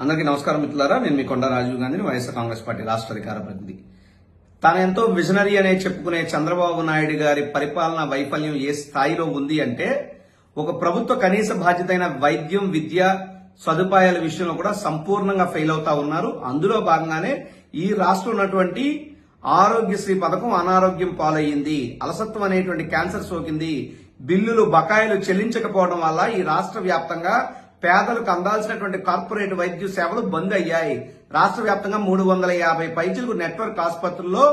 అందరికీ నమస్కారం మిత్రులారా. నేను మీ కొండ రాజీవ్ గాంధీని, వైఎస్ఆర్ కాంగ్రెస్ పార్టీ రాష్ట్ర అధికార ప్రతినిధి. తానెంతో విజనరీ అనే చెప్పుకునే చంద్రబాబు నాయుడు గారి పరిపాలన వైఫల్యం ఏ స్థాయిలో ఉంది అంటే, ఒక ప్రభుత్వ కనీస బాధ్యతైన వైద్యం, విద్య సదుపాయాల విషయంలో కూడా సంపూర్ణంగా ఫెయిల్ అవుతా ఉన్నారు. అందులో భాగంగానే ఈ రాష్ట్రంలో ఉన్నటువంటి ఆరోగ్యశ్రీ పథకం అనారోగ్యం పాలయ్యింది. అలసత్వం అనేటువంటి క్యాన్సర్ సోకింది. బిల్లులు బకాయిలు చెల్లించకపోవడం వల్ల ఈ రాష్ట్ర వ్యాప్తంగా పేదలకు అందాల్సినటువంటి కార్పొరేట్ వైద్య సేవలు బంద్ అయ్యాయి. రాష్ట్ర వ్యాప్తంగా 350 పైచిలకు నెట్వర్క్ ఆసుపత్రుల్లో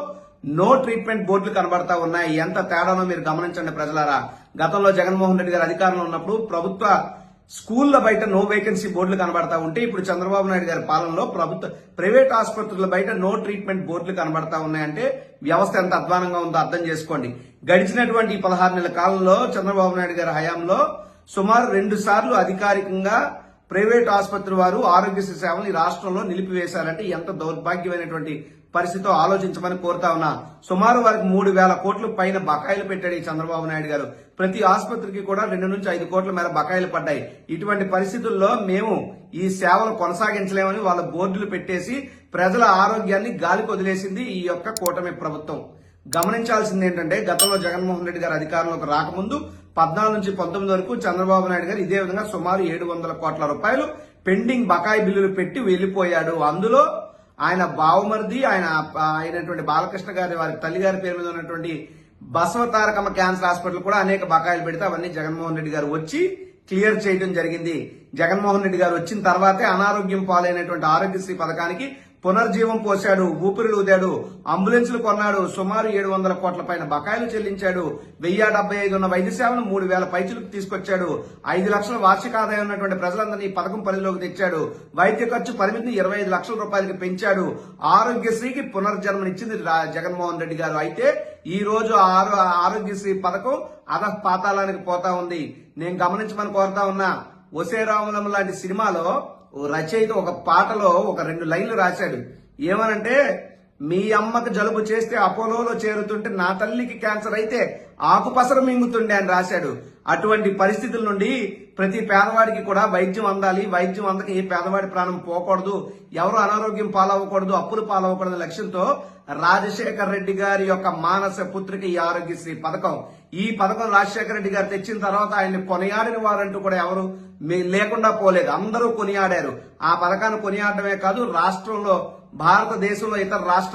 నో ట్రీట్మెంట్ బోర్డులు కనబడతా ఉన్నాయి. ఎంత తేడానో మీరు గమనించండి ప్రజలారా. గతంలో జగన్మోహన్ రెడ్డి గారు అధికారంలో ఉన్నప్పుడు ప్రభుత్వ స్కూళ్ల బయట నో వేకెన్సీ బోర్డులు కనబడతా ఉంటే, ఇప్పుడు చంద్రబాబు నాయుడు గారి పాలనలో ప్రైవేట్ ఆసుపత్రుల బయట నో ట్రీట్మెంట్ బోర్డులు కనబడతా ఉన్నాయంటే వ్యవస్థ ఎంత అధ్వానంగా ఉందో అర్థం చేసుకోండి. గడిచినటువంటి 16 నెలల కాలంలో చంద్రబాబు నాయుడు గారి హయాంలో సుమారు 2 సార్లు అధికారికంగా ప్రైవేట్ ఆసుపత్రి వారు ఆరోగ్యశ్రీ సేవలు ఈ రాష్ట్రంలో నిలిపివేశారంటే ఎంత దౌర్భాగ్యమైనటువంటి పరిస్థితితో ఆలోచించమని కోరుతా ఉన్నా. సుమారు వారికి 3,000 కోట్ల పైన బకాయిలు పెట్టాడు ఈ చంద్రబాబు నాయుడు గారు. ప్రతి ఆసుపత్రికి కూడా 2 నుంచి 5 కోట్ల మేర బకాయిలు పడ్డాయి. ఇటువంటి పరిస్థితుల్లో మేము ఈ సేవలు కొనసాగించలేమని వాళ్ళ బోర్డులు పెట్టేసి ప్రజల ఆరోగ్యాన్ని గాలికి వదిలేసింది ఈ యొక్క కూటమి ప్రభుత్వం. గమనించాల్సింది ఏంటంటే, గతంలో జగన్మోహన్ రెడ్డి గారు అధికారంలోకి రాకముందు 14 నుంచి 19 వరకు చంద్రబాబు నాయుడు గారు ఇదే విధంగా సుమారు 700 కోట్ల రూపాయలు పెండింగ్ బకాయి బిల్లులు పెట్టి వెళ్లిపోయాడు. అందులో ఆయన బావమరిది అయినటువంటి బాలకృష్ణ గారి వారి తల్లి గారి పేరు మీద ఉన్నటువంటి బసవతారకమ్మ క్యాన్సర్ హాస్పిటల్ కూడా అనేక బకాయిలు పెడితే అవన్నీ జగన్మోహన్ రెడ్డి గారు వచ్చి క్లియర్ చేయడం జరిగింది. జగన్మోహన్ రెడ్డి గారు వచ్చిన తర్వాతే అనారోగ్యం పాలైనటువంటి ఆరోగ్యశ్రీ పథకానికి పునర్జీవం పోశాడు, ఊపిరులు ఊదాడు, అంబులెన్సులు కొన్నాడు, సుమారు 700 కోట్ల పైన బకాయిలు చెల్లించాడు, 1075 ఉన్న వైద్య సేవను 3,000 పైచులకు తీసుకొచ్చాడు, 5 లక్షల వార్షిక ఆదాయం ఉన్నటువంటి ప్రజలందరినీ ఈ పథకం పరిధిలోకి తెచ్చాడు, వైద్య ఖర్చు పరిమితిని 25 లక్షల రూపాయలకి పెంచాడు, ఆరోగ్యశ్రీకి పునర్జన్మనిచ్చింది జగన్మోహన్ రెడ్డి గారు. అయితే ఈ రోజు ఆరోగ్యశ్రీ పథకం అధః పాతాళానికి పోతా ఉంది. నేను గమనించమని కోరుతా ఉన్నా. ఒసే రాములం లాంటి సినిమాలో రచయిత ఒక పాటలో ఒక 2 లైన్లు రాశాడు. ఏమనంటే, మీ అమ్మకు జలుబు చేస్తే అపోలోలో చేరుతుంటే నా తల్లికి క్యాన్సర్ అయితే ఆకుపసరు మింగుతుండే అని రాశాడు. అటువంటి పరిస్థితుల నుండి ప్రతి పేదవాడికి కూడా వైద్యం అందాలి, వైద్యం అందక ఏ పేదవాడి ప్రాణం పోకూడదు, ఎవరు అనారోగ్యం పాలవ్వకూడదు, అప్పులు పాలవ్వకూడదు లక్ష్యంతో రాజశేఖర్ రెడ్డి గారి యొక్క మానస పుత్రిక ఈ ఆరోగ్యశ్రీ పథకం. ఈ పథకం రాజశేఖర రెడ్డి గారు తెచ్చిన తర్వాత ఆయన్ని కొనియాడిన వారంటూ కూడా ఎవరు లేకుండా పోలేదు. అందరూ కొనియాడారు. ఆ పథకాన్ని కొనియాడమే కాదు, రాష్ట్రంలో భారతదేశంలో ఇతర రాష్ట్రాలు